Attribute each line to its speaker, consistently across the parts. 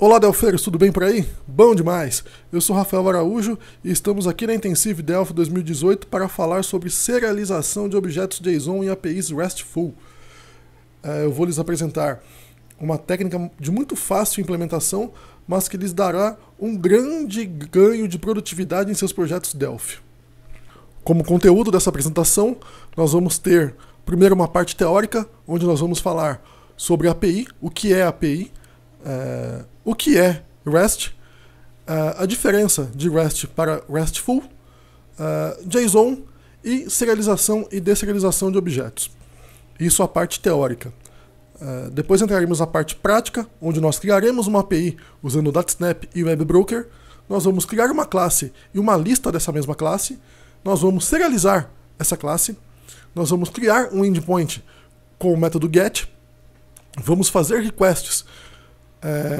Speaker 1: Olá, Delfeiros, tudo bem por aí? Bom demais! Eu sou Rafael Araújo e estamos aqui na Intensive Delphi 2018 para falar sobre serialização de objetos JSON em APIs RESTful. Eu vou lhes apresentar uma técnica de muito fácil implementação, mas que lhes dará um grande ganho de produtividade em seus projetos Delphi. Como conteúdo dessa apresentação, nós vamos ter primeiro uma parte teórica, onde nós vamos falar sobre a API, o que é API, o que é REST, a diferença de REST para RESTful, JSON e serialização e deserialização de objetos. Isso a parte teórica. Depois entraremos na parte prática, onde nós criaremos uma API usando o DataSnap e o WebBroker. Nós vamos criar uma classe e uma lista dessa mesma classe. Nós vamos serializar essa classe. Nós vamos criar um endpoint com o método GET. Vamos fazer requests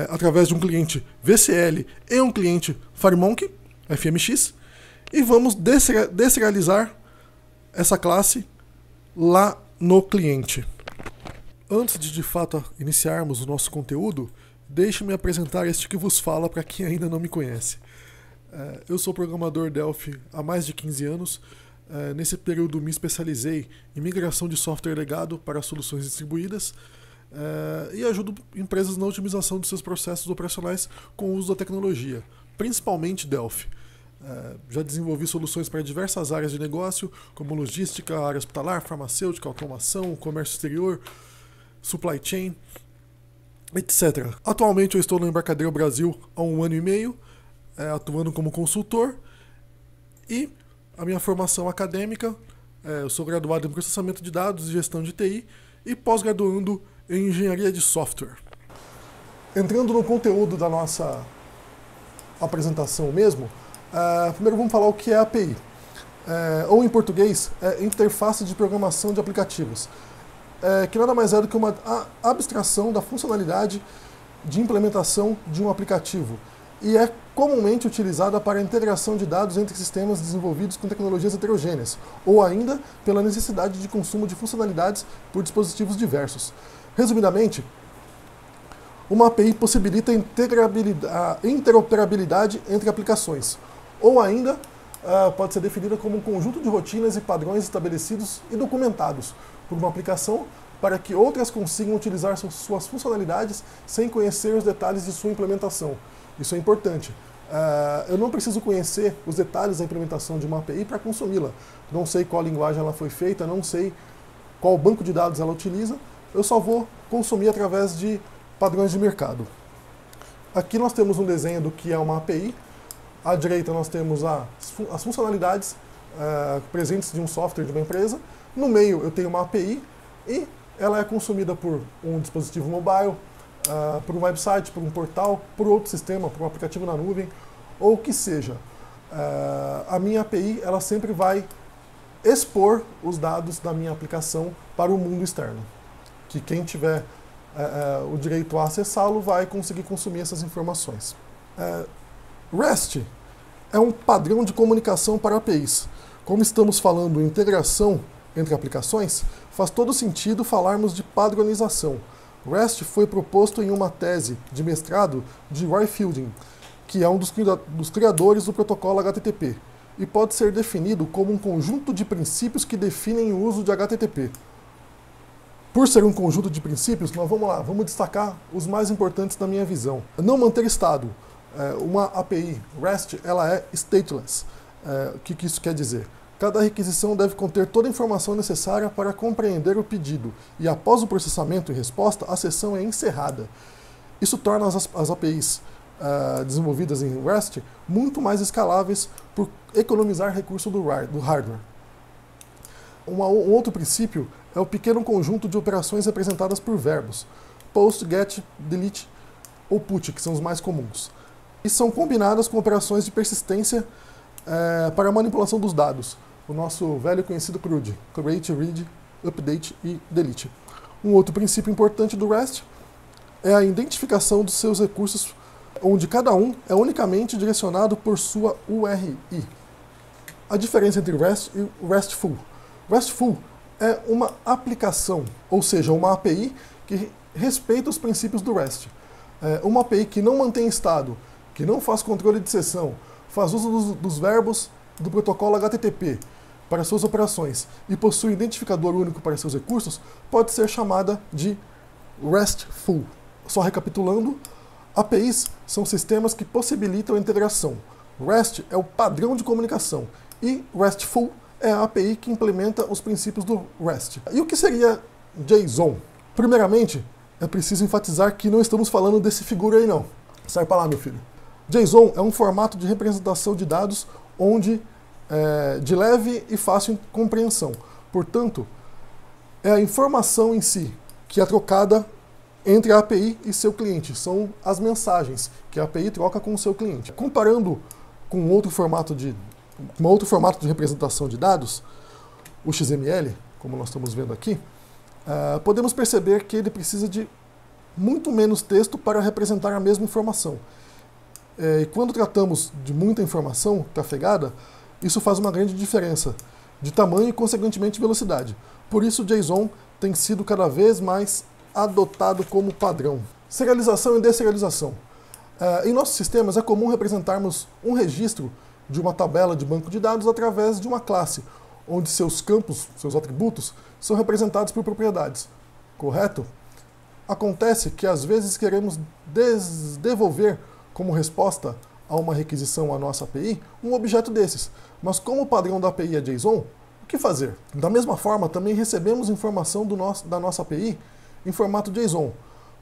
Speaker 1: através de um cliente VCL e um cliente FireMonkey, FMX, e vamos deserializar essa classe lá no cliente. Antes de fato iniciarmos o nosso conteúdo, deixe-me apresentar este que vos fala para quem ainda não me conhece. Eu sou programador Delphi há mais de 15 anos. Nesse período me especializei em migração de software legado para soluções distribuídas e ajudo empresas na otimização de seus processos operacionais com o uso da tecnologia, principalmente Delphi. Já desenvolvi soluções para diversas áreas de negócio, como logística, área hospitalar, farmacêutica, automação, comércio exterior, supply chain, etc. Atualmente eu estou no Embarcadero Brasil há 1 ano e meio, atuando como consultor, e a minha formação acadêmica, eu sou graduado em processamento de dados e gestão de TI e pós-graduando em engenharia de software. Entrando no conteúdo da nossa apresentação mesmo, primeiro vamos falar o que é API, ou em português, interface de programação de aplicativos, que nada mais é do que uma abstração da funcionalidade de implementação de um aplicativo e é comumente utilizada para a integração de dados entre sistemas desenvolvidos com tecnologias heterogêneas, ou ainda pela necessidade de consumo de funcionalidades por dispositivos diversos. Resumidamente, uma API possibilita a interoperabilidade entre aplicações, ou ainda pode ser definida como um conjunto de rotinas e padrões estabelecidos e documentados por uma aplicação para que outras consigam utilizar suas funcionalidades sem conhecer os detalhes de sua implementação. Isso é importante. Eu não preciso conhecer os detalhes da implementação de uma API para consumi-la. Não sei qual linguagem ela foi feita, não sei qual banco de dados ela utiliza, eu só vou consumir através de padrões de mercado. Aqui nós temos um desenho do que é uma API. À direita nós temos as funcionalidades presentes de um software de uma empresa. No meio eu tenho uma API e ela é consumida por um dispositivo mobile, por um website, por um portal, por outro sistema, por um aplicativo na nuvem, ou o que seja. A minha API ela sempre vai expor os dados da minha aplicação para o mundo externo, que quem tiver o direito a acessá-lo vai conseguir consumir essas informações. REST é um padrão de comunicação para APIs. Como estamos falando em integração entre aplicações, faz todo sentido falarmos de padronização. REST foi proposto em uma tese de mestrado de Roy Fielding, que é um dos criadores do protocolo HTTP, e pode ser definido como um conjunto de princípios que definem o uso de HTTP. Por ser um conjunto de princípios, vamos destacar os mais importantes na minha visão. Não manter estado. Uma API REST ela é stateless. O que isso quer dizer? Cada requisição deve conter toda a informação necessária para compreender o pedido, e após o processamento e resposta, a sessão é encerrada. Isso torna as APIs desenvolvidas em REST muito mais escaláveis por economizar recurso do hardware. Um outro princípio é o pequeno conjunto de operações representadas por verbos, post, get, delete ou put, que são os mais comuns. E são combinadas com operações de persistência para a manipulação dos dados, o nosso velho conhecido CRUD, create, read, update e delete. Um outro princípio importante do REST é a identificação dos seus recursos, onde cada um é unicamente direcionado por sua URI. A diferença entre REST e RESTful. RESTful é uma aplicação, ou seja, uma API que respeita os princípios do REST. Uma API que não mantém estado, que não faz controle de sessão, faz uso dos verbos do protocolo HTTP para suas operações e possui identificador único para seus recursos, pode ser chamada de RESTful. Só recapitulando, APIs são sistemas que possibilitam a integração. REST é o padrão de comunicação e RESTful é a API que implementa os princípios do REST. E o que seria JSON? Primeiramente, é preciso enfatizar que não estamos falando desse figura aí não. Sai para lá, meu filho. JSON é um formato de representação de dados de leve e fácil compreensão. Portanto, é a informação em si que é trocada entre a API e seu cliente. São as mensagens que a API troca com o seu cliente. Comparando com outro formato de representação de dados, o XML, como nós estamos vendo aqui, podemos perceber que ele precisa de muito menos texto para representar a mesma informação. E quando tratamos de muita informação trafegada, isso faz uma grande diferença de tamanho e, consequentemente, velocidade. Por isso, o JSON tem sido cada vez mais adotado como padrão. Serialização e deserialização. Em nossos sistemas é comum representarmos um registro de uma tabela de banco de dados através de uma classe, onde seus campos, seus atributos, são representados por propriedades. Correto? Acontece que às vezes queremos devolver como resposta a uma requisição à nossa API um objeto desses. Mas como o padrão da API é JSON, o que fazer? Da mesma forma, também recebemos informação da nossa API em formato JSON,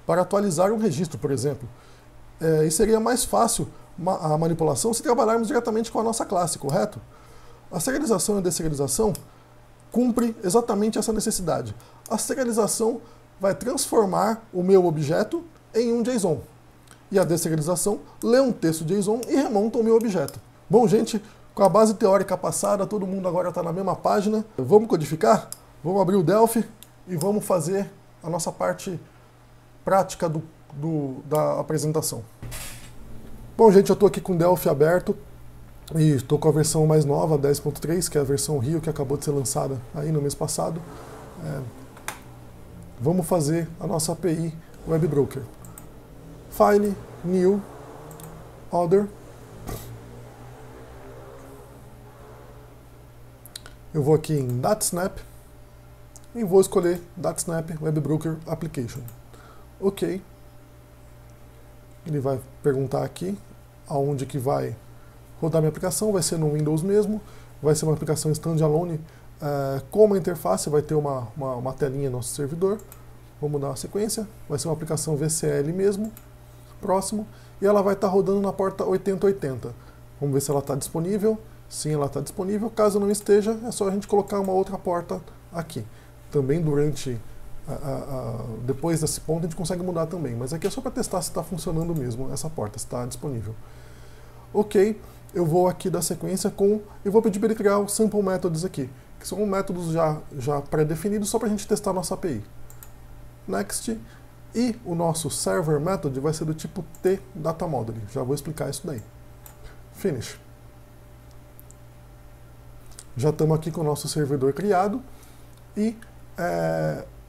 Speaker 1: para atualizar um registro, por exemplo. E seria mais fácil a manipulação se trabalharmos diretamente com a nossa classe, correto? A serialização e a deserialização cumpre exatamente essa necessidade. A serialização vai transformar o meu objeto em um JSON. E a deserialização lê um texto JSON e remonta o meu objeto. Bom, gente, com a base teórica passada, todo mundo agora está na mesma página. Vamos codificar? Vamos abrir o Delphi e vamos fazer a nossa parte prática da apresentação. Bom, gente, eu estou aqui com o Delphi aberto e estou com a versão mais nova, 10.3, que é a versão Rio, que acabou de ser lançada aí no mês passado. Vamos fazer a nossa API Web Broker. File, New, Other. Eu vou aqui em DataSnap e vou escolher DataSnap Web Broker Application. Ok. Ele vai perguntar aqui aonde que vai rodar minha aplicação. Vai ser no Windows mesmo. Vai ser uma aplicação standalone com uma interface. Vai ter uma telinha no nosso servidor. Vamos dar uma sequência. Vai ser uma aplicação VCL mesmo. Próximo. E ela vai estar rodando na porta 8080. Vamos ver se ela está disponível. Sim, ela está disponível. Caso não esteja, é só a gente colocar uma outra porta aqui. Também depois desse ponto a gente consegue mudar também, mas aqui é só para testar se está funcionando mesmo essa porta, se está disponível. Ok, eu vou aqui dar sequência eu vou pedir para ele criar os sample methods aqui, que são métodos já pré-definidos só para a gente testar a nossa API. Next, e o nosso server method vai ser do tipo tDataModule, já vou explicar isso daí. Finish. Já estamos aqui com o nosso servidor criado e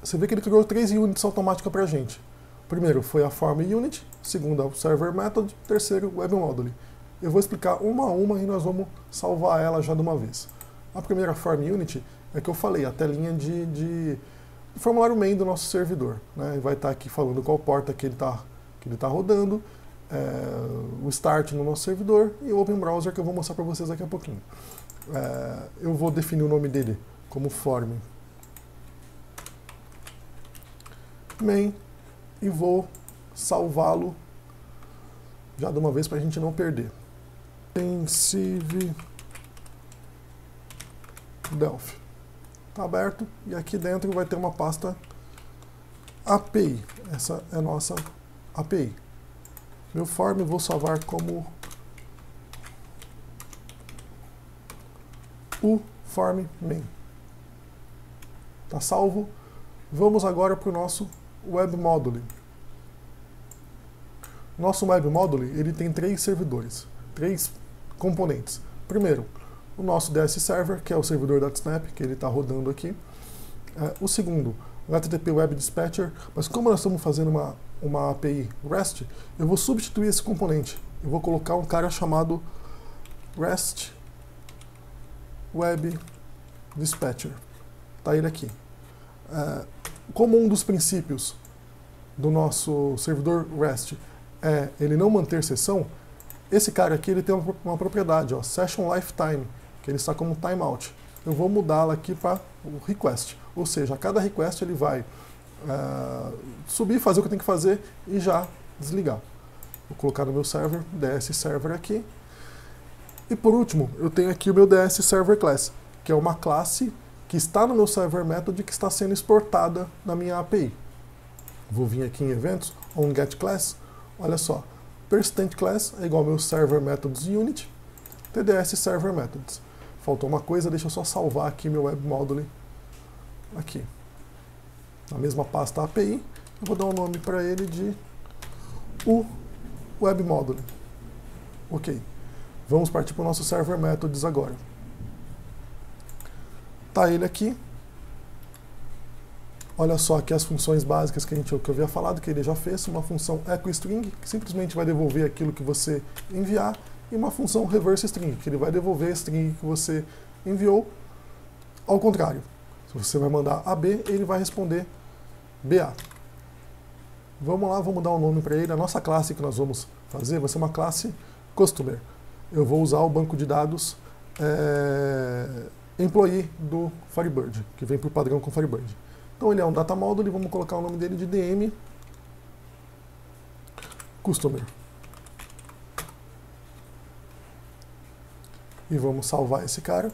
Speaker 1: você vê que ele criou 3 units automáticas para a gente. Primeiro foi a Form Unit, segundo o Server Method, terceiro o Web Module. Eu vou explicar uma a uma e nós vamos salvar ela já de uma vez. A primeira Form Unit é que eu falei, a telinha de formulário main do nosso servidor. Né? Vai estar aqui falando qual porta que ele tá rodando, o Start no nosso servidor e o Open Browser que eu vou mostrar para vocês daqui a pouquinho. Eu vou definir o nome dele como Form main e vou salvá-lo já de uma vez para a gente não perder. Intensive Delphi. Está aberto e aqui dentro vai ter uma pasta API. Essa é a nossa API. Meu form vou salvar como o form main. Está salvo. Vamos agora para o nosso Web Module. Nosso Web Module ele tem 3 servidores, 3 componentes. Primeiro, o nosso DS Server, que é o servidor DataSnap, que ele está rodando aqui. O segundo, o HTTP Web Dispatcher, mas como nós estamos fazendo uma API REST, eu vou substituir esse componente. Eu vou colocar um cara chamado REST Web Dispatcher. Tá ele aqui. Como um dos princípios do nosso servidor REST é ele não manter sessão, esse cara aqui ele tem uma propriedade, ó, Session Lifetime, que ele está como timeout. Eu vou mudá-la aqui para o request, ou seja, a cada request ele vai subir, fazer o que tem que fazer e já desligar. Vou colocar no meu server, DS Server aqui. E por último, eu tenho aqui o meu DS Server Class, que é uma classe que está no meu Server Method que está sendo exportada na minha API. Vou vir aqui em eventos, onGetClass, olha só, Persistent Class é igual ao meu Server Methods Unit, TDS Server Methods. Faltou uma coisa, deixa eu só salvar aqui meu Web Module, aqui. Na mesma pasta API, eu vou dar um nome para ele de Web Module. Ok. Vamos partir para o nosso Server Methods agora. Tá ele aqui. Olha só aqui as funções básicas que eu havia falado, que ele já fez. Uma função EchoString, que simplesmente vai devolver aquilo que você enviar, e uma função ReverseString, que ele vai devolver a string que você enviou. Ao contrário, se você vai mandar AB, ele vai responder BA. Vamos lá, vamos dar um nome para ele. A nossa classe que nós vamos fazer vai ser uma classe Customer. Eu vou usar o banco de dados Employee do Firebird, que vem por padrão com Firebird. Então ele é um data module, vamos colocar o nome dele de DM Customer. E vamos salvar esse cara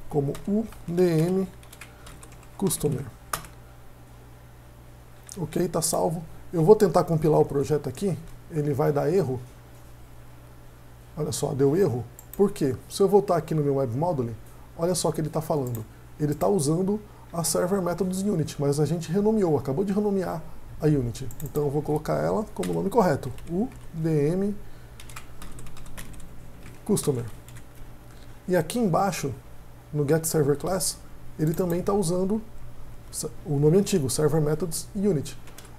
Speaker 1: como UDM Customer. Ok, está salvo. Eu vou tentar compilar o projeto aqui, ele vai dar erro. Olha só, deu erro. Por quê? Se eu voltar aqui no meu Web Module, olha só o que ele está falando. Ele está usando a Server Methods Unit, mas a gente renomeou, acabou de renomear a Unity. Então eu vou colocar ela como nome correto, UDM Customer. E aqui embaixo, no getServerClass, ele também está usando o nome antigo, Server Methods Unit.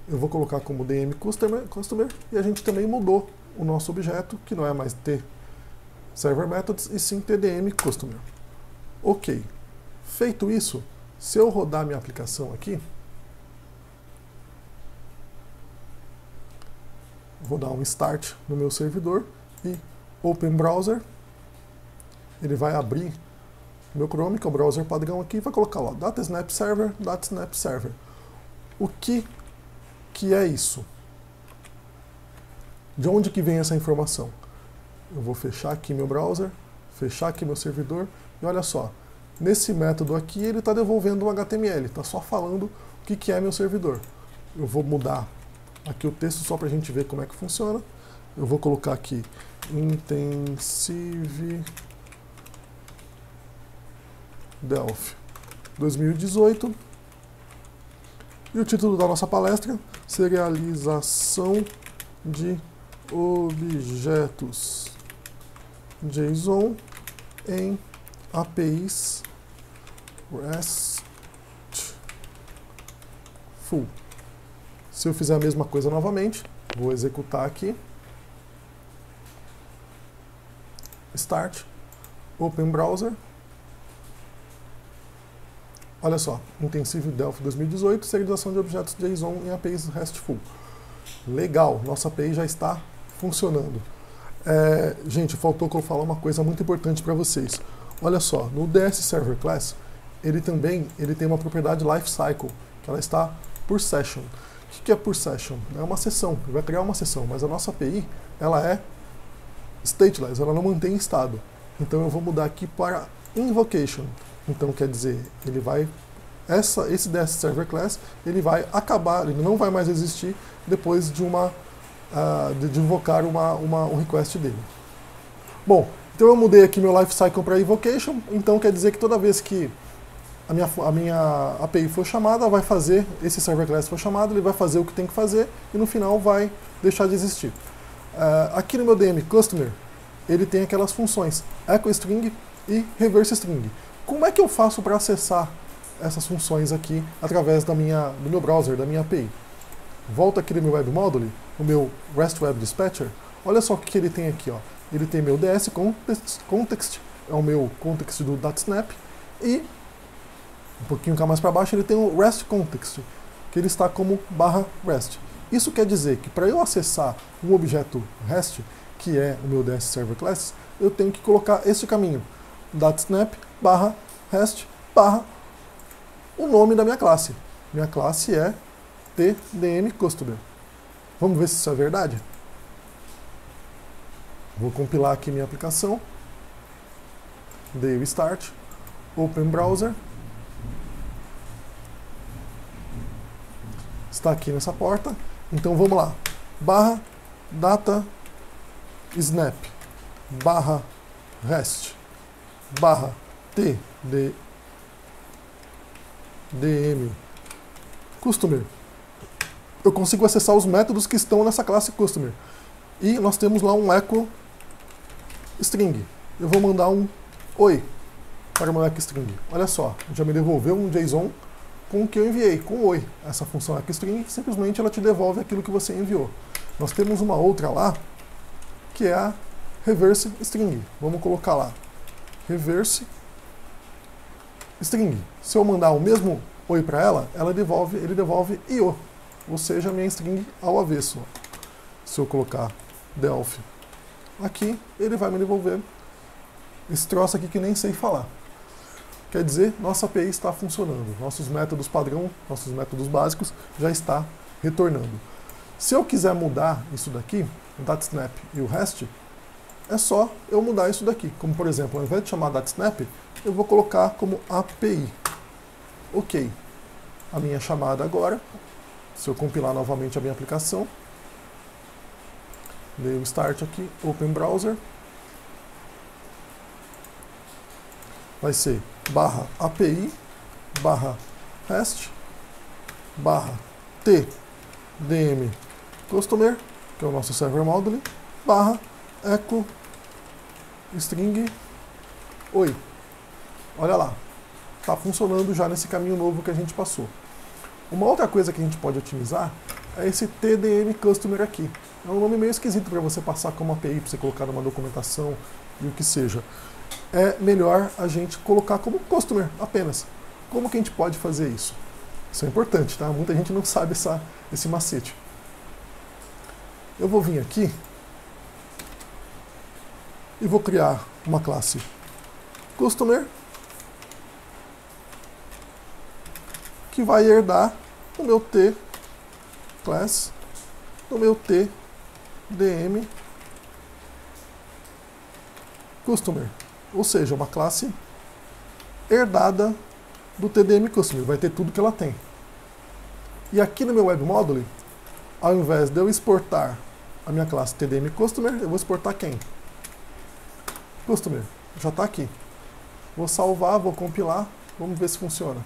Speaker 1: Eu vou colocar como DM Customer e a gente também mudou o nosso objeto, que não é mais T Server Methods, e sim TDM Customer. Ok. Feito isso, se eu rodar minha aplicação aqui, vou dar um Start no meu servidor e Open Browser, ele vai abrir o meu Chrome, que é o browser padrão aqui, e vai colocar lá DataSnap Server. O que é isso? De onde que vem essa informação? Eu vou fechar aqui meu browser, fechar aqui meu servidor, e olha só, nesse método aqui ele está devolvendo um HTML, está só falando o que é meu servidor. Eu vou mudar aqui o texto só para a gente ver como é que funciona. Eu vou colocar aqui Intensive Delphi 2018. E o título da nossa palestra, Serialização de Objetos JSON em APIs RESTful. Se eu fizer a mesma coisa novamente, vou executar aqui. Start, Open Browser. Olha só, Intensive Delphi 2018, serialização de objetos JSON em APIs RESTful. Legal, nossa API já está funcionando. Gente, faltou que eu falar uma coisa muito importante para vocês. Olha só, no DS Server Class, ele tem uma propriedade Lifecycle, que ela está por session. O que é por session? É uma sessão, ele vai criar uma sessão, mas a nossa API, ela é stateless, ela não mantém estado. Então eu vou mudar aqui para invocation. Então quer dizer, ele vai esse DS Server Class, ele vai acabar, ele não vai mais existir depois de invocar um request dele. Bom, então eu mudei aqui meu Lifecycle para Invocation, então quer dizer que toda vez que a minha API for chamada, vai fazer, esse Server Class for chamado, ele vai fazer o que tem que fazer e no final vai deixar de existir. Aqui no meu DM Customer, ele tem aquelas funções EchoString e ReverseString. Como é que eu faço para acessar essas funções aqui através do meu browser, da minha API. Volto aqui no meu Web Module, o meu REST Web Dispatcher. Olha só o que ele tem aqui, ó. Ele tem meu DS Context, é o meu context do DataSnap, e um pouquinho cá mais para baixo ele tem o REST Context, que ele está como /REST. Isso quer dizer que para eu acessar um objeto REST, que é o meu DS Server Class, eu tenho que colocar este caminho, DataSnap /REST o nome da minha classe. Minha classe é TDM Customer. Vamos ver se isso é verdade? Vou compilar aqui minha aplicação. Dei o Start. Open Browser. Está aqui nessa porta. Então vamos lá. /DataSnap /REST TDM Customer. Eu consigo acessar os métodos que estão nessa classe Customer. E nós temos lá um echo string. Eu vou mandar um oi para o meu echo string. Olha só, já me devolveu um JSON com o que eu enviei, com oi. Essa função echo string, simplesmente ela te devolve aquilo que você enviou. Nós temos uma outra lá, que é a reverse string. Vamos colocar lá, reverse string. Se eu mandar o mesmo oi para ela, ele devolve io, ou seja, a minha string ao avesso. Se eu colocar Delphi aqui, ele vai me devolver esse troço aqui que nem sei falar. Quer dizer, nossa API está funcionando. Nossos métodos padrão, nossos métodos básicos, já está retornando. Se eu quiser mudar isso daqui, o DataSnap e o REST, é só eu mudar isso daqui. Como, por exemplo, ao invés de chamar DataSnap, eu vou colocar como API. Ok. A minha chamada agora, se eu compilar novamente a minha aplicação, dei o Start aqui, Open Browser, vai ser /API /REST /TDM Customer, que é o nosso Server Module, /echo string oi. Olha lá, está funcionando já nesse caminho novo que a gente passou. Uma outra coisa que a gente pode otimizar é esse TDM Customer aqui. É um nome meio esquisito para você passar como API, para você colocar numa documentação e o que seja. É melhor a gente colocar como Customer apenas. Como que a gente pode fazer isso? Isso é importante, tá? Muita gente não sabe esse macete. Eu vou vir aqui e vou criar uma classe Customer que vai herdar o meu T class do meu TDM Customer. Ou seja, uma classe herdada do TDM Customer. Vai ter tudo que ela tem. E aqui no meu Web Module, ao invés de eu exportar a minha classe TDM Customer, eu vou exportar quem? Customer. Já está aqui. Vou salvar, vou compilar, vamos ver se funciona.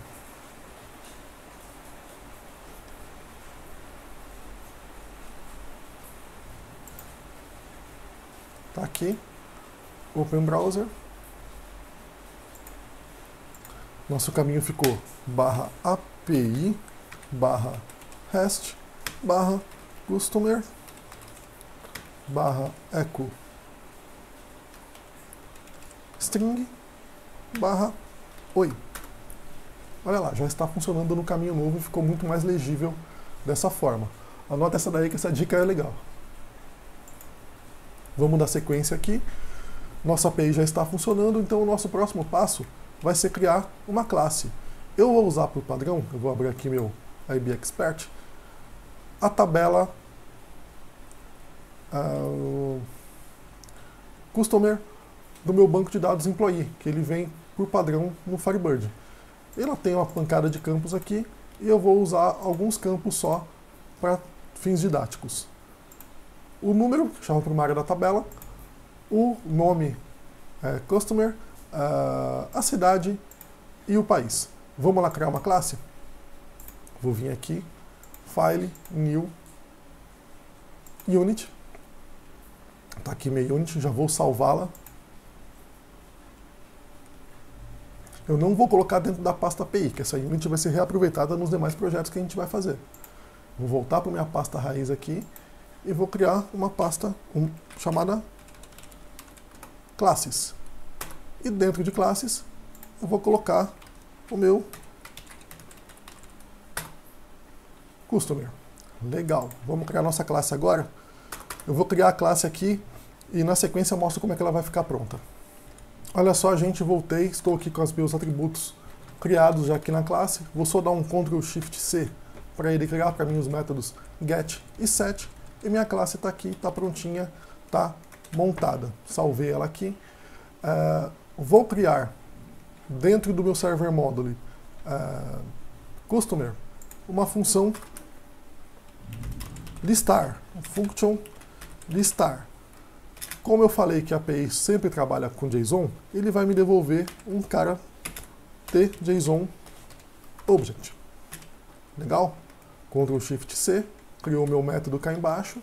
Speaker 1: Está aqui. Open Browser. Nosso caminho ficou /API /REST /Customer /echo string /oi. Olha lá, já está funcionando no caminho novo e ficou muito mais legível dessa forma. Anota essa daí que essa dica é legal. Vamos dar sequência aqui. Nossa API já está funcionando, então o nosso próximo passo vai ser criar uma classe. Eu vou usar por padrão, eu vou abrir aqui meu IB Expert, a tabela Customer do meu banco de dados Employee, que ele vem por padrão no Firebird. Ela tem uma pancada de campos aqui e eu vou usar alguns campos só para fins didáticos. O número, chama primária da tabela, o nome Customer, a cidade e o país. Vamos lá criar uma classe? Vou vir aqui, File, New, Unit. Está aqui minha Unit, já vou salvá-la. Eu não vou colocar dentro da pasta API, que essa unit vai ser reaproveitada nos demais projetos que a gente vai fazer. Vou voltar para minha pasta raiz aqui e vou criar uma pasta chamada classes. E dentro de classes eu vou colocar o meu customer. Legal, vamos criar nossa classe agora. Eu vou criar a classe aqui e na sequência eu mostro como é que ela vai ficar pronta. Olha só, gente, voltei, estou aqui com os meus atributos criados já aqui na classe. Vou só dar um Ctrl Shift C para ele criar para mim os métodos get e set. E minha classe está aqui, está prontinha, está montada. Salvei ela aqui. Vou criar dentro do meu server module customer uma função listar, function listar. Como eu falei que a API sempre trabalha com JSON, ele vai me devolver um cara JSON object. Legal? Ctrl Shift C, criou o meu método cá embaixo.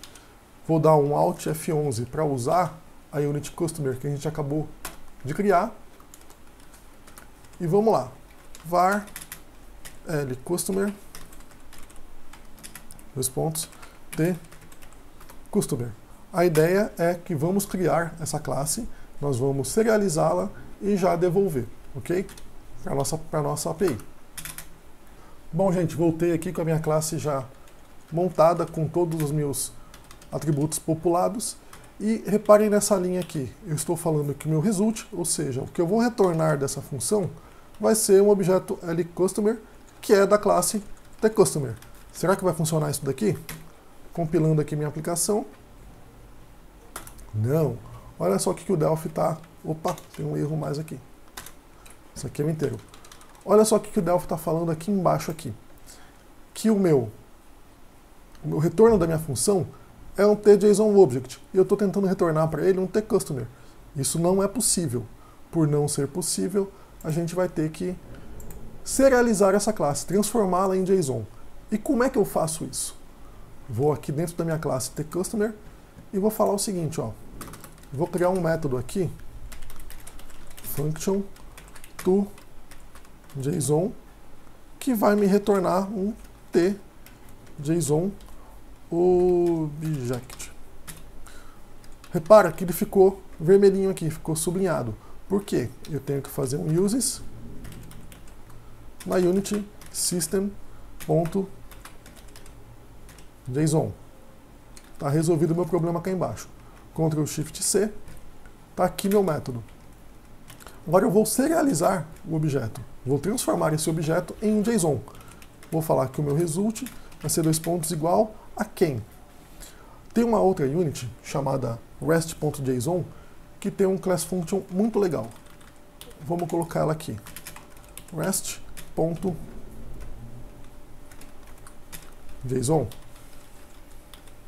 Speaker 1: Vou dar um Alt F11 para usar a unit customer que a gente acabou de criar. E vamos lá. var l customer customer. A ideia é que vamos criar essa classe, nós vamos serializá-la e já devolver, ok? Para a nossa API. Bom, gente, voltei aqui com a minha classe já montada, com todos os meus atributos populados. E reparem nessa linha aqui, eu estou falando que o meu result, ou seja, o que eu vou retornar dessa função, vai ser um objeto LCustomer, que é da classe TCustomer. Será que vai funcionar isso daqui? Compilando aqui minha aplicação. Não. Olha só o que o Delphi está... Opa, tem um erro mais aqui. Isso aqui é o inteiro. Olha só o que o Delphi está falando aqui embaixo aqui. Que o meu retorno da minha função é um TJSON Object. E eu estou tentando retornar para ele um TCustomer. Isso não é possível. Por não ser possível, a gente vai ter que serializar essa classe, transformá-la em JSON. E como é que eu faço isso? Vou aqui dentro da minha classe TCustomer e vou falar o seguinte, ó. Vou criar um método aqui, function to JSON, que vai me retornar um TJSON object. Repara que ele ficou vermelhinho aqui, ficou sublinhado. Por quê? Eu tenho que fazer um uses na unit system.json. Está resolvido o meu problema cá embaixo. Ctrl Shift C. Está aqui meu método. Agora eu vou serializar o objeto. Vou transformar esse objeto em um JSON. Vou falar que o meu result vai ser igual a quem? Tem uma outra unit chamada rest.json que tem um class function muito legal. Vamos colocar ela aqui. rest.json.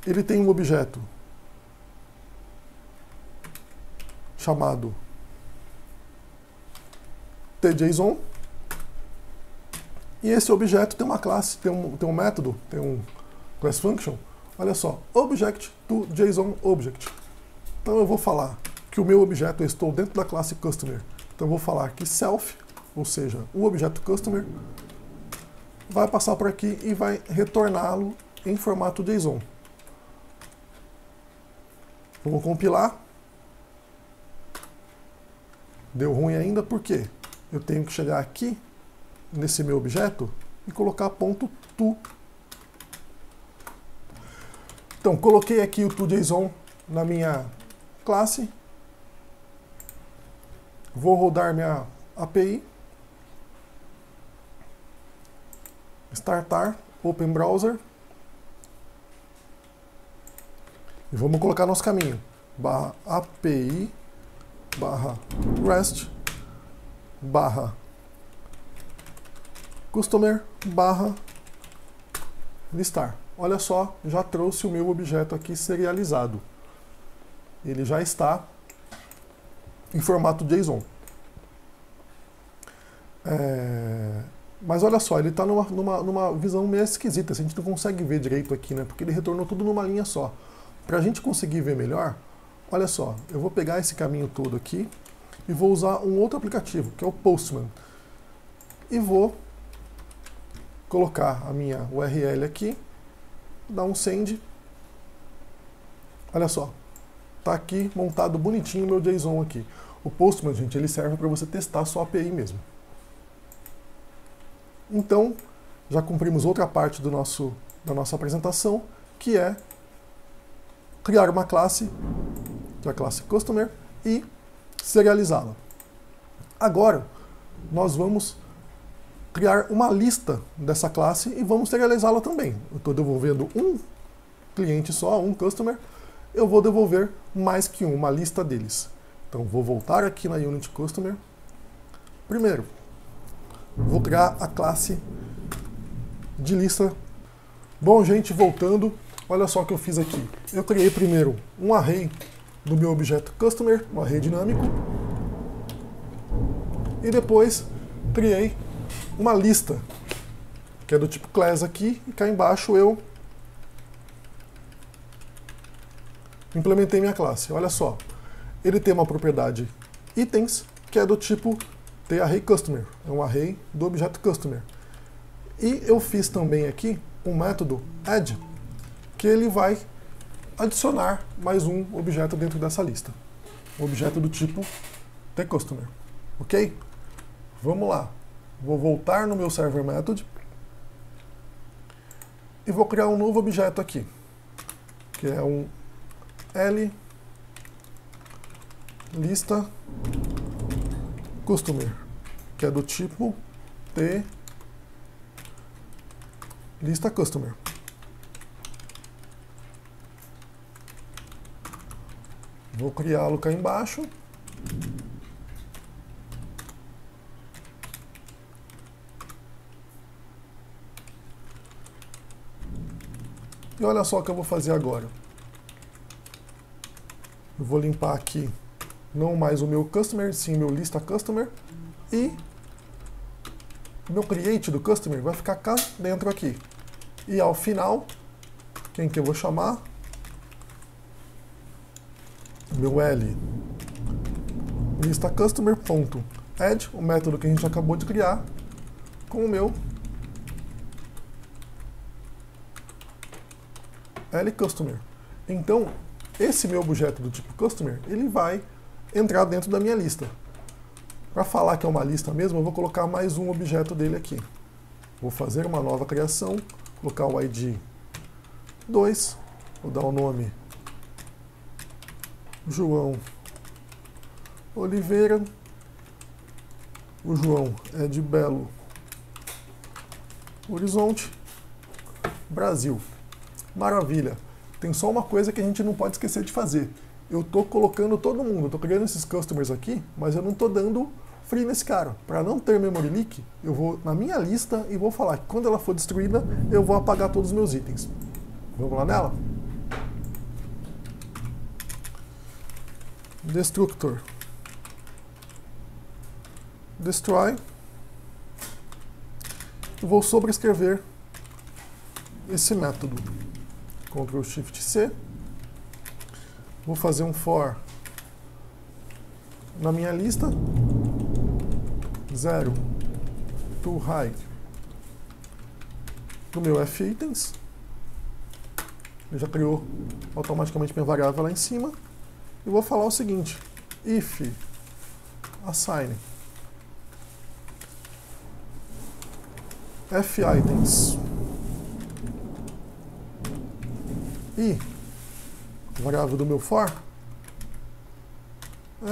Speaker 1: Ele tem um objeto chamado tjson, e esse objeto tem uma classe, tem um método, tem um class function, olha só, object to JSON object. Então eu vou falar que o meu objeto, eu estou dentro da classe customer, então eu vou falar que self, ou seja, o objeto customer, vai passar por aqui e vai retorná-lo em formato JSON. Vamos compilar. Deu ruim ainda, por quê? Eu tenho que chegar aqui, nesse meu objeto, e colocar ponto .to. Então, coloquei aqui o toJSON na minha classe. Vou rodar minha API. Startar, Open Browser. E vamos colocar nosso caminho. /API /REST /customer /listar. Olha só, já trouxe o meu objeto aqui serializado. Ele já está em formato JSON. Mas olha só, ele está numa visão meio esquisita. A gente não consegue ver direito aqui, né? Porque ele retornou tudo numa linha só. Para a gente conseguir ver melhor, olha só, eu vou pegar esse caminho todo aqui e vou usar um outro aplicativo, que é o Postman. e vou colocar a minha URL aqui, dar um send. Olha só, tá aqui montado bonitinho o meu JSON aqui. O Postman, gente, ele serve para você testar a sua API mesmo. Então, já cumprimos outra parte da nossa apresentação, que é criar uma classe, que é a classe Customer, e serializá-la. Agora, nós vamos criar uma lista dessa classe e vamos serializá-la também. Eu estou devolvendo um cliente só, um Customer, eu vou devolver mais que uma lista deles. Então, vou voltar aqui na Unity Customer. Primeiro, vou criar a classe de lista. Bom, gente, voltando, olha só o que eu fiz aqui. Eu criei primeiro um array do meu objeto Customer, um array dinâmico, e depois criei uma lista, que é do tipo class aqui, e cá embaixo eu implementei minha classe. Olha só, ele tem uma propriedade itens, que é do tipo TArrayCustomer, é um array do objeto Customer. E eu fiz também aqui um método add, que ele vai adicionar mais um objeto dentro dessa lista. Um objeto do tipo TCustomer. Ok? Vamos lá. Vou voltar no meu server method e vou criar um novo objeto aqui, que é um L lista customer, que é do tipo T lista customer. Vou criá-lo cá embaixo. E olha só o que eu vou fazer agora. Eu vou limpar aqui não mais o meu customer, sim meu lista customer, e meu create do customer vai ficar cá dentro aqui. E ao final, quem que eu vou chamar? Meu L lista customer.add, o método que a gente acabou de criar, com o meu LCustomer. Então, esse meu objeto do tipo Customer, ele vai entrar dentro da minha lista. Para falar que é uma lista mesmo, eu vou colocar mais um objeto dele aqui. Vou fazer uma nova criação, colocar o ID 2, vou dar o nome João Oliveira. O João é de Belo Horizonte, Brasil. Maravilha. Tem só uma coisa que a gente não pode esquecer de fazer. Eu estou colocando todo mundo, estou criando esses customers aqui, mas eu não estou dando free nesse cara. Para não ter memory leak, eu vou na minha lista e vou falar que quando ela for destruída, eu vou apagar todos os meus itens. Vamos lá nela? Destructor. Destroy. Eu vou sobrescrever esse método. Ctrl Shift C. Vou fazer um for na minha lista 0 to high do meu fItens. Ele já criou automaticamente minha variável lá em cima. E vou falar o seguinte: if assign fItens e variável do meu for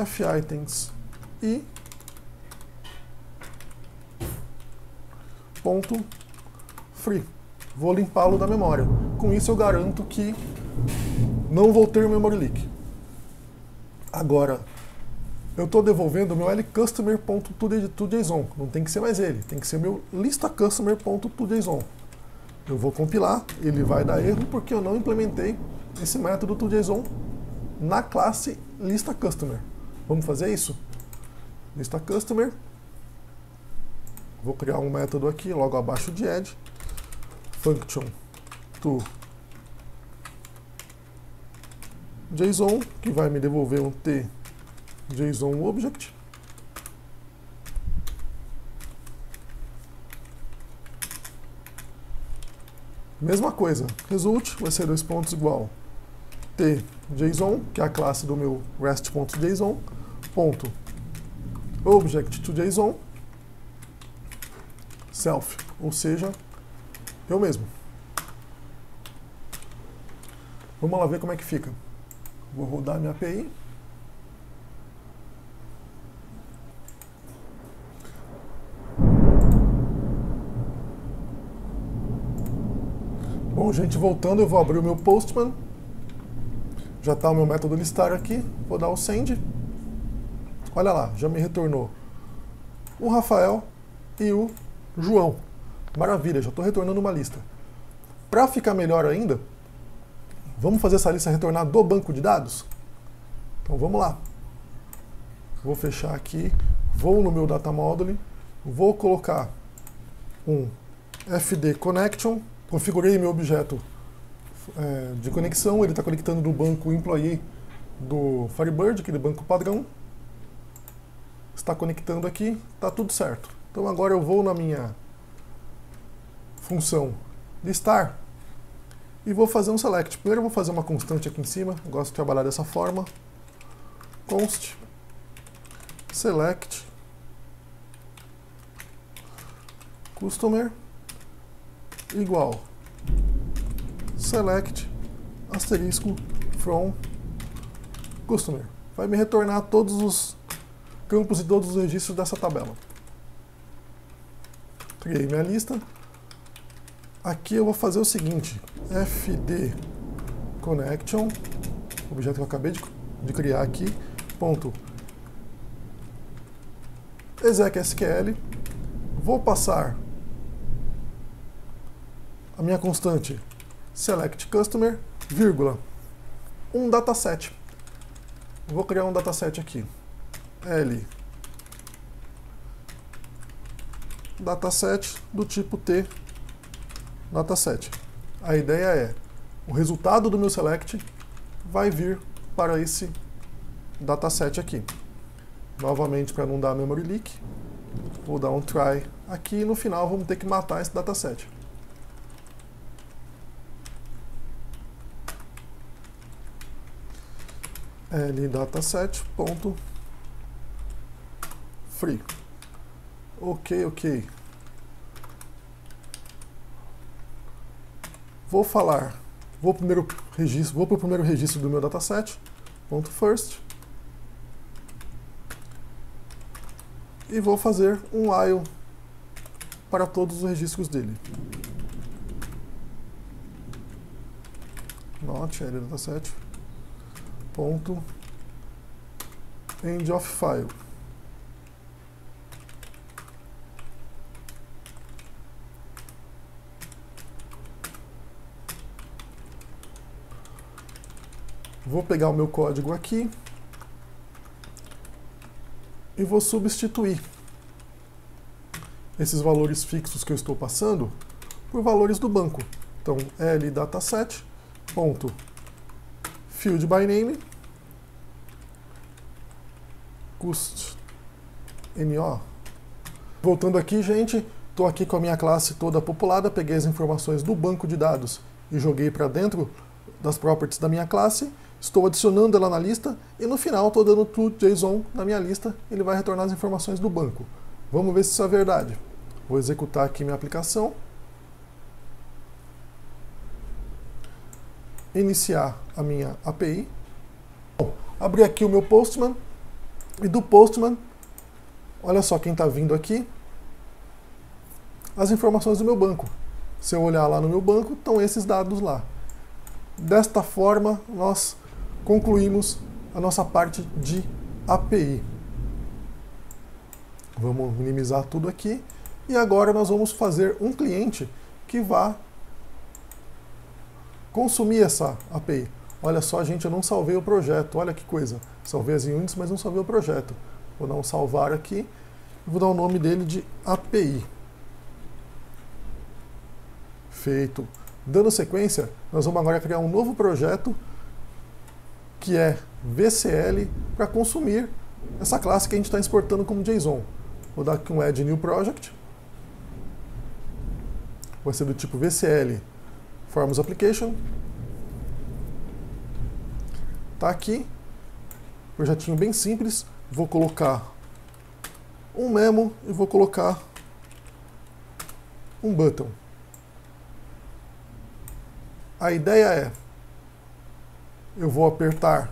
Speaker 1: fItens e ponto free. Vou limpá-lo da memória. Com isso eu garanto que não vou ter memory leak. Agora, eu estou devolvendo o meu lcustomer.toJSON. Não tem que ser mais ele, tem que ser meu listacustomer.toJSON. Eu vou compilar, ele vai dar erro porque eu não implementei esse método toJSON na classe listaCustomer. Vamos fazer isso? ListaCustomer. Vou criar um método aqui logo abaixo de add. Function to JSON, que vai me devolver um TJSON object. Mesma coisa, result vai ser dois pontos igual tJSON, que é a classe do meu rest.json, ponto object.json, self, ou seja, eu mesmo. Vamos lá ver como é que fica. Vou rodar minha API. Bom, gente, voltando, eu vou abrir o meu Postman. Já está o meu método listar aqui. Vou dar o send. Olha lá, já me retornou o Rafael e o João. Maravilha, já estou retornando uma lista. Para ficar melhor ainda, vamos fazer essa lista retornar do banco de dados? Então vamos lá. Vou fechar aqui, vou no meu Data Module, vou colocar um fd connection, configurei meu objeto de conexão, ele está conectando do banco employee do Firebird, aquele banco padrão. Está conectando aqui, está tudo certo. Então agora eu vou na minha função listar e vou fazer um select. Primeiro eu vou fazer uma constante aqui em cima, eu gosto de trabalhar dessa forma. Const select customer igual select asterisco from customer. Vai me retornar todos os campos e todos os registros dessa tabela. Criei minha lista. Aqui eu vou fazer o seguinte, fd connection, objeto que eu acabei de criar aqui, ponto exec.sql, vou passar a minha constante select customer, vírgula, um dataset. Vou criar um dataset aqui, L dataset do tipo T dataset. A ideia é, o resultado do meu select vai vir para esse dataset aqui. Novamente, para não dar memory leak, vou dar um try aqui e no final vamos ter que matar esse dataset. L_dataset.free. Ok. Vou para o primeiro registro do meu dataset, .first, e vou fazer um while para todos os registros dele. Not L_dataset, .end of file. Vou pegar o meu código aqui e vou substituir esses valores fixos que eu estou passando por valores do banco. Então, L_dataset.fieldByName cust_no. Voltando aqui, gente, estou aqui com a minha classe toda populada, peguei as informações do banco de dados e joguei para dentro das properties da minha classe. Estou adicionando ela na lista e no final estou dando to.json na minha lista, ele vai retornar as informações do banco. Vamos ver se isso é verdade. Vou executar aqui minha aplicação. Iniciar a minha API. Bom, abri aqui o meu Postman e do Postman, olha só quem está vindo aqui, as informações do meu banco. Se eu olhar lá no meu banco, estão esses dados lá. Desta forma, nós concluímos a nossa parte de API. Vamos minimizar tudo aqui. E agora nós vamos fazer um cliente que vá consumir essa API. Olha só, gente, eu não salvei o projeto. Olha que coisa. Salvei as units, mas não salvei o projeto. Vou dar um salvar aqui. Vou dar o nome dele de API. Feito. Dando sequência, nós vamos agora criar um novo projeto que é VCL para consumir essa classe que a gente está exportando como JSON. Vou dar aqui um Add New Project. Vai ser do tipo VCL Forms Application. Tá aqui. Projetinho bem simples. Vou colocar um memo e vou colocar um button. A ideia é, eu vou apertar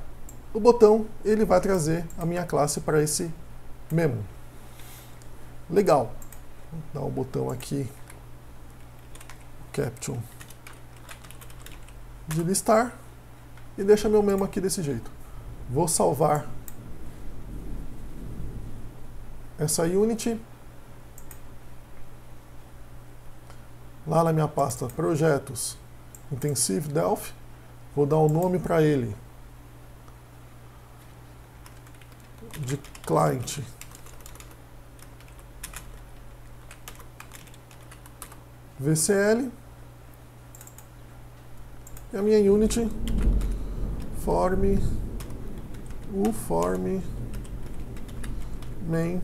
Speaker 1: o botão, ele vai trazer a minha classe para esse memo. Legal. Vou dar um botão aqui, Caption, de listar, e deixa meu memo aqui desse jeito. Vou salvar essa Unity lá na minha pasta Projetos Intensive Delphi. Vou dar um nome para ele de Client VCL, e a minha Unity form main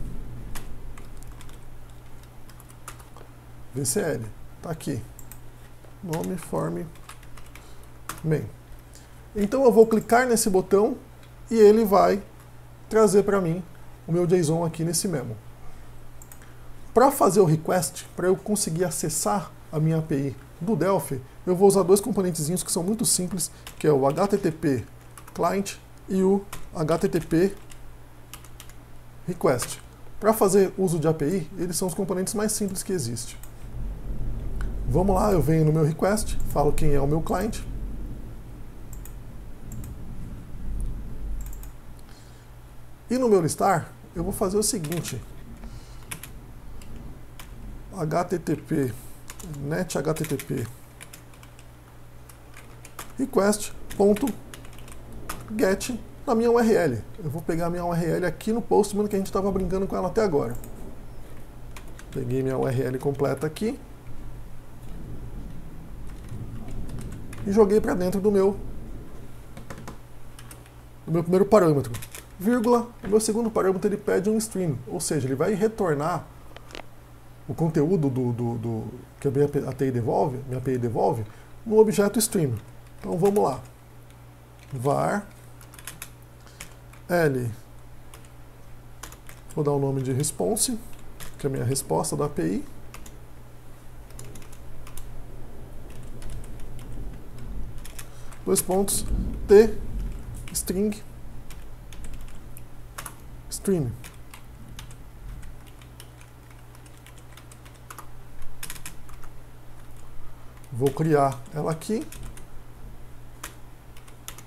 Speaker 1: VCL. Tá aqui. Nome form main. Então eu vou clicar nesse botão e ele vai trazer para mim o meu JSON aqui nesse memo. Para fazer o request, para eu conseguir acessar a minha API do Delphi, eu vou usar dois componentezinhos que são muito simples, que é o HTTP client e o HTTP request. Para fazer uso de API, eles são os componentes mais simples que existem. Vamos lá, eu venho no meu request, falo quem é o meu client. E no meu listar, eu vou fazer o seguinte: HTTP, net HTTP request.get na minha URL. Eu vou pegar a minha URL aqui no Postman que a gente estava brincando com ela até agora. Peguei minha URL completa aqui e joguei para dentro do meu primeiro parâmetro. Vírgula, o meu segundo parâmetro ele pede um stream, ou seja, ele vai retornar o conteúdo que a minha API devolve no objeto stream. Então vamos lá. Var L, vou dar o nome de response, que é a minha resposta da API. Dois pontos, T, string, stream. Vou criar ela aqui.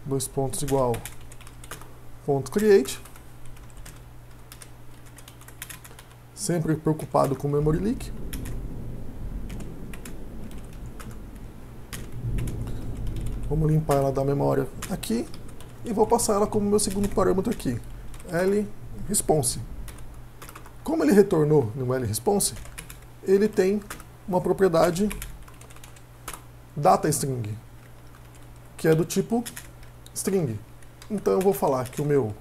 Speaker 1: Dois pontos igual ponto create. Sempre preocupado com memory leak. Vamos limpar ela da memória aqui e vou passar ela como meu segundo parâmetro aqui, LResponse. Como ele retornou no LResponse, ele tem uma propriedade DataString, que é do tipo string. Então eu vou falar que o meu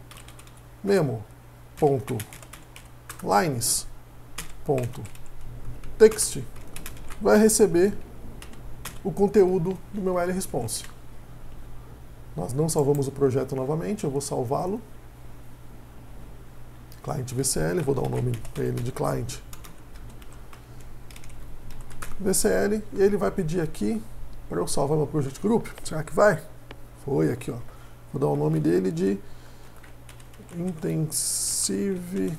Speaker 1: memo.lines.text vai receber o conteúdo do meu LResponse. Nós não salvamos o projeto novamente, eu vou salvá-lo. Client VCL, vou dar um nome para ele de Client VCL, e ele vai pedir aqui para eu salvar meu project group. Será que vai? Foi aqui, ó. Vou dar o nome dele de Intensive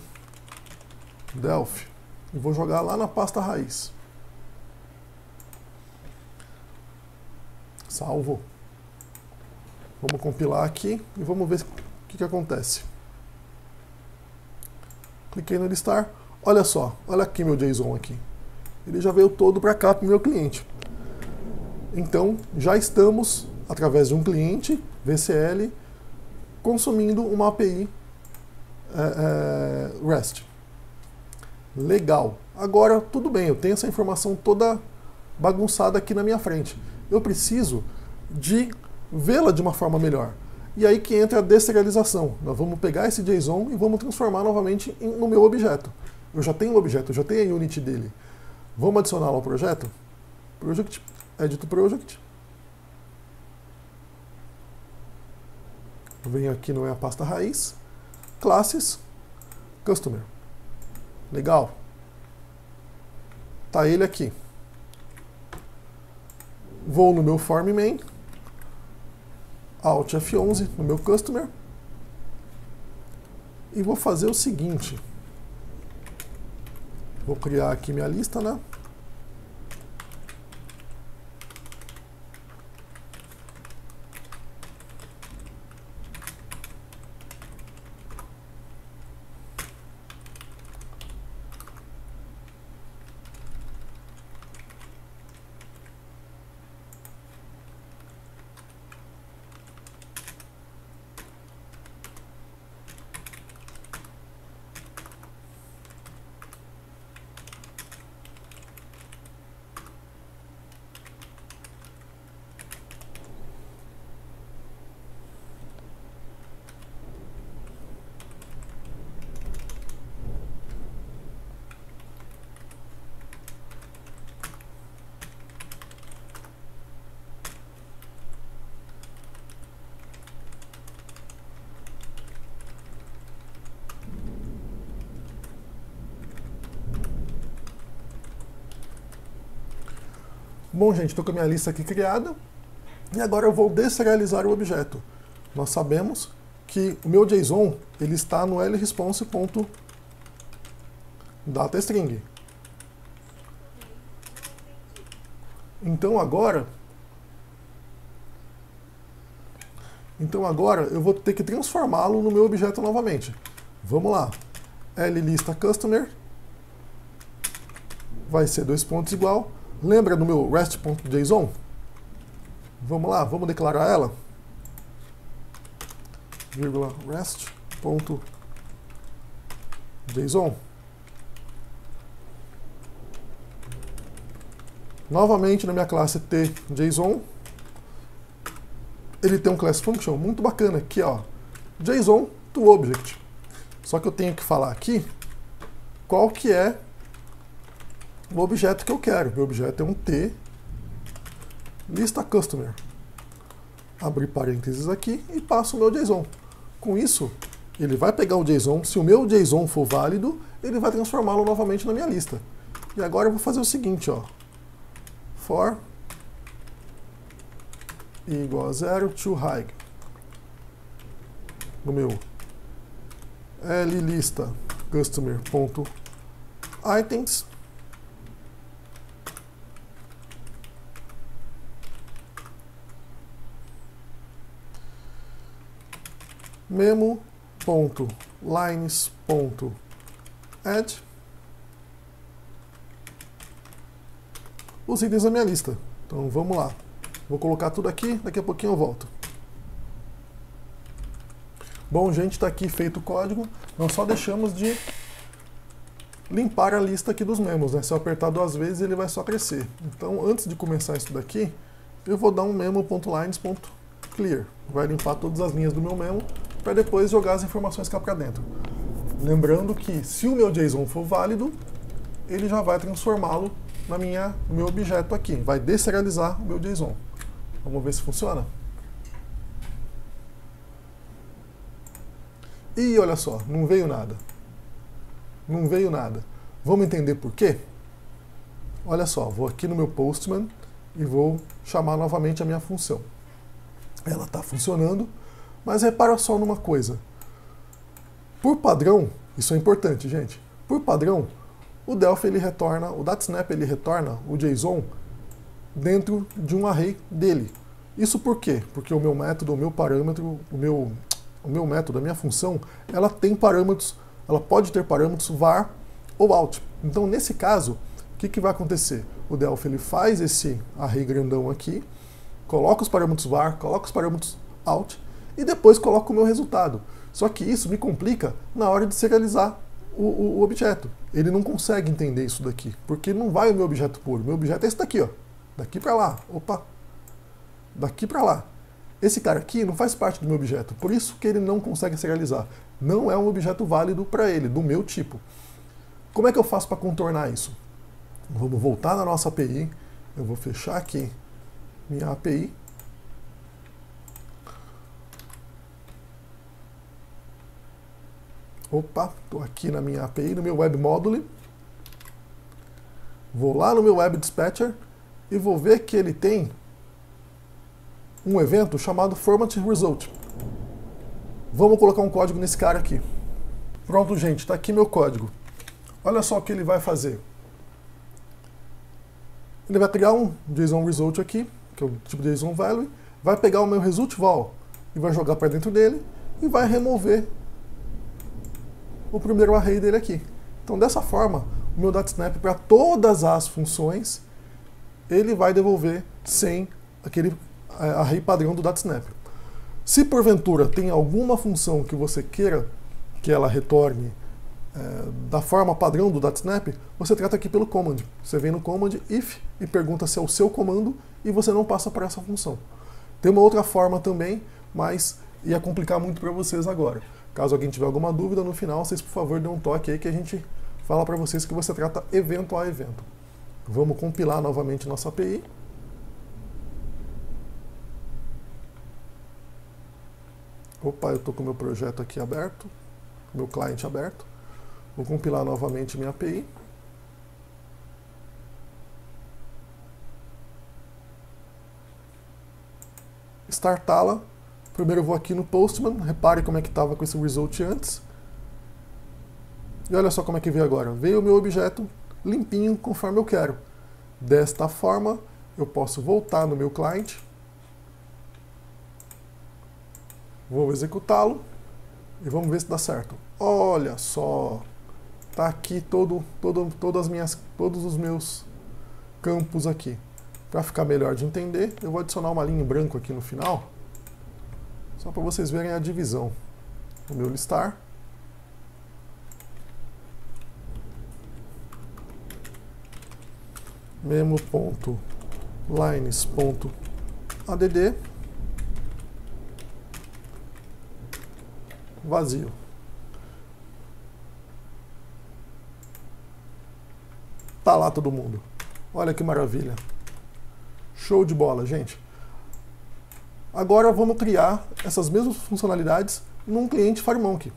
Speaker 1: Delphi e vou jogar lá na pasta raiz. Salvo. Vamos compilar aqui e vamos ver o que acontece. Cliquei no listar. Olha só, olha aqui meu JSON aqui. Ele já veio todo para cá para o meu cliente. Então, já estamos, através de um cliente VCL, consumindo uma API REST. Legal. Agora, tudo bem, eu tenho essa informação toda bagunçada aqui na minha frente. Eu preciso de vê-la de uma forma melhor. E aí que entra a deserialização. Nós vamos pegar esse JSON e vamos transformar novamente no meu objeto. Eu já tenho o objeto, eu já tenho a unit dele. Vamos adicioná-lo ao projeto? Project, edit project. Eu venho aqui no minha pasta raiz, classes, customer. Legal. Tá ele aqui. Vou no meu form main, Alt F11 no meu customer, e vou fazer o seguinte. Vou criar aqui minha lista, né? Bom, gente, estou com a minha lista aqui criada e agora eu vou deserializar o objeto. Nós sabemos que o meu JSON ele está no lresponse.dataString. Então agora eu vou ter que transformá-lo no meu objeto novamente. Vamos lá. LLista customer vai ser dois pontos igual. Lembra do meu rest.json? Vamos lá, vamos declarar ela. Vírgula rest.json. Novamente na minha classe tJSON, ele tem um class function muito bacana aqui, ó, JSON to object. Só que eu tenho que falar aqui qual que é o objeto que eu quero. Meu objeto é um T lista customer. Abrir parênteses aqui e passo o meu JSON. Com isso, ele vai pegar o JSON. Se o meu JSON for válido, ele vai transformá-lo novamente na minha lista. E agora eu vou fazer o seguinte, ó. For i igual a 0 to high. No meu LLista customer.items. memo.lines.add os itens da minha lista. Então vamos lá. Vou colocar tudo aqui, daqui a pouquinho eu volto. Bom, gente, está aqui feito o código. Nós só deixamos de limpar a lista aqui dos memos, né? Se eu apertar duas vezes, ele vai só crescer. Então, antes de começar isso daqui, eu vou dar um memo.lines.clear. Vai limpar todas as linhas do meu memo, para depois jogar as informações cá para dentro. Lembrando que se o meu JSON for válido, ele já vai transformá-lo no meu objeto aqui. Vai deserializar o meu JSON. Vamos ver se funciona. E olha só, não veio nada. Não veio nada. Vamos entender por quê? Olha só, vou aqui no meu Postman e vou chamar novamente a minha função. Ela está funcionando, mas repara só numa coisa. Por padrão, isso é importante, gente. Por padrão, o Delphi ele retorna, o DataSnap ele retorna o JSON dentro de um array dele. Isso por quê? Porque o meu método, o meu parâmetro, o meu método, a minha função, ela tem parâmetros, ela pode ter parâmetros var ou out. Então, nesse caso, o que vai acontecer? O Delphi ele faz esse array grandão aqui, coloca os parâmetros var, coloca os parâmetros out e depois coloca o meu resultado. Só que isso me complica na hora de serializar o objeto. Ele não consegue entender isso daqui, porque não vai o meu objeto puro. O meu objeto é esse daqui, ó. Daqui para lá. Opa! Daqui para lá. Esse cara aqui não faz parte do meu objeto, por isso que ele não consegue serializar. Não é um objeto válido para ele, do meu tipo. Como é que eu faço para contornar isso? Vamos voltar na nossa API. Eu vou fechar aqui minha API. Opa, estou aqui na minha API, no meu Web Module. Vou lá no meu Web Dispatcher e vou ver que ele tem um evento chamado Format Result. Vamos colocar um código nesse cara aqui. Pronto, gente, está aqui meu código. Olha só o que ele vai fazer. Ele vai criar um JSON Result aqui, que é o tipo de JSON Value, vai pegar o meu Result Val e vai jogar para dentro dele e vai remover o primeiro array dele aqui. Então, dessa forma, o meu DataSnap, para todas as funções, ele vai devolver sem aquele array padrão do DataSnap. Se porventura tem alguma função que você queira que ela retorne da forma padrão do DataSnap, você trata aqui pelo command. Você vem no command if e pergunta se é o seu comando e você não passa para essa função. Tem uma outra forma também, mas ia complicar muito para vocês agora. Caso alguém tiver alguma dúvida, no final, vocês por favor dêem um toque aí que a gente fala para vocês que você trata evento a evento. Vamos compilar novamente nossa API. Opa, eu estou com o meu projeto aqui aberto, meu cliente aberto. Vou compilar novamente minha API. Startá-la. Primeiro eu vou aqui no Postman, repare como é que estava com esse result antes. E olha só como é que veio agora. Veio o meu objeto limpinho conforme eu quero. Desta forma, eu posso voltar no meu cliente. Vou executá-lo e vamos ver se dá certo. Olha só, tá aqui todos os meus campos aqui. Para ficar melhor de entender, eu vou adicionar uma linha em branco aqui no final, só para vocês verem a divisão. O meu listar. Memo.lines.add vazio. Tá lá todo mundo. Olha que maravilha. Show de bola, gente. Agora vamos criar essas mesmas funcionalidades num cliente FireMonkey,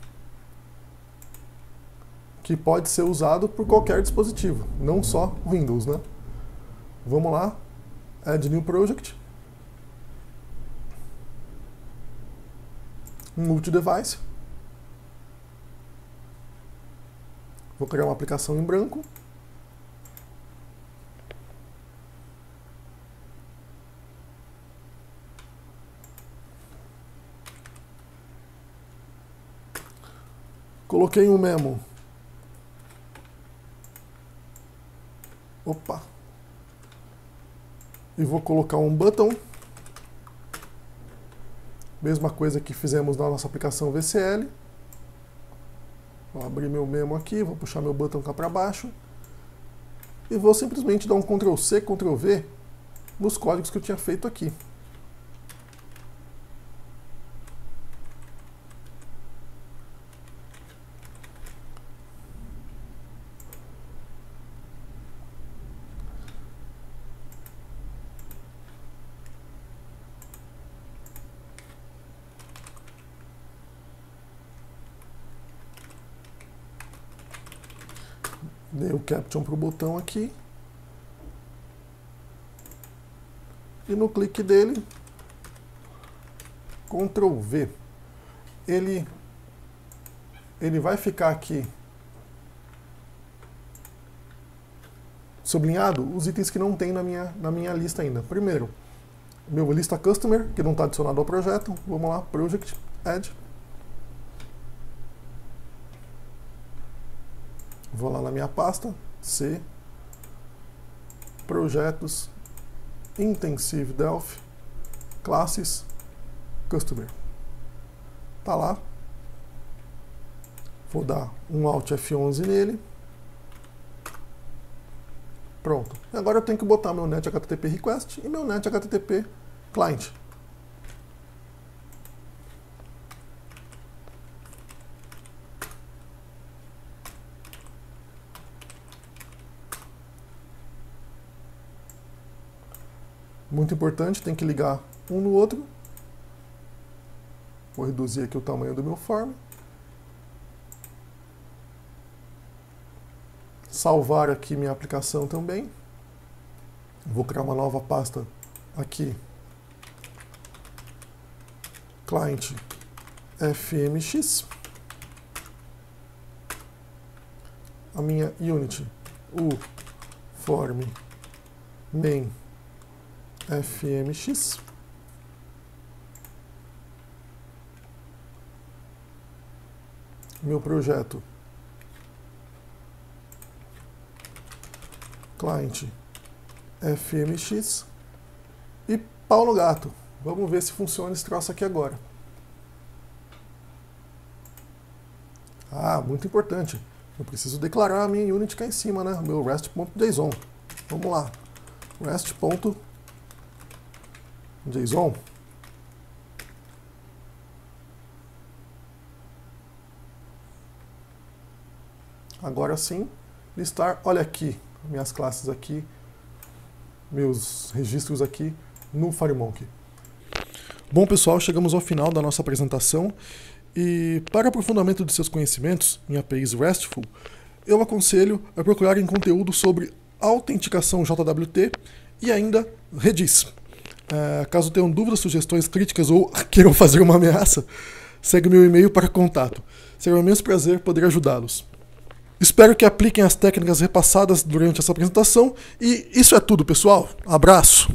Speaker 1: que pode ser usado por qualquer dispositivo, não só Windows, né? Vamos lá, Add New Project, Multi-Device. Vou criar uma aplicação em branco. Coloquei um memo. Opa. E vou colocar um button. Mesma coisa que fizemos na nossa aplicação VCL. Vou abrir meu memo aqui, vou puxar meu button cá para baixo. E vou simplesmente dar um Ctrl+C, Ctrl+V nos códigos que eu tinha feito aqui. Dei o Caption para o botão aqui. E no clique dele, Ctrl+V. Ele vai ficar aqui sublinhado os itens que não tem na minha lista ainda. Primeiro, meu lista Customer, que não está adicionado ao projeto. Vamos lá, Project, Add. Vou lá na minha pasta, C, Projetos, Intensive Delphi, Classes, Customer. Tá lá. Vou dar um Alt F11 nele. Pronto. E agora eu tenho que botar meu Net HTTP Request e meu Net HTTP Client. Muito importante, tem que ligar um no outro. Vou reduzir aqui o tamanho do meu form. salvar aqui minha aplicação também. Vou criar uma nova pasta aqui. Client FMX. A minha unit, o form main FMX. Meu projeto client FMX e pau no gato. Vamos ver se funciona esse troço aqui agora. Ah, muito importante. Eu preciso declarar a minha unit cá em cima, né? O meu rest.json. Vamos lá. Rest.json. Agora sim, listar, olha aqui, minhas classes aqui, meus registros aqui no FireMonkey. Bom pessoal, chegamos ao final da nossa apresentação e para aprofundamento de seus conhecimentos em APIs RESTful, eu aconselho a procurarem conteúdo sobre autenticação JWT e ainda Redis. Caso tenham dúvidas, sugestões, críticas ou queiram fazer uma ameaça, segue meu e-mail para contato. Será um imenso prazer poder ajudá-los. Espero que apliquem as técnicas repassadas durante essa apresentação e isso é tudo, pessoal. Abraço!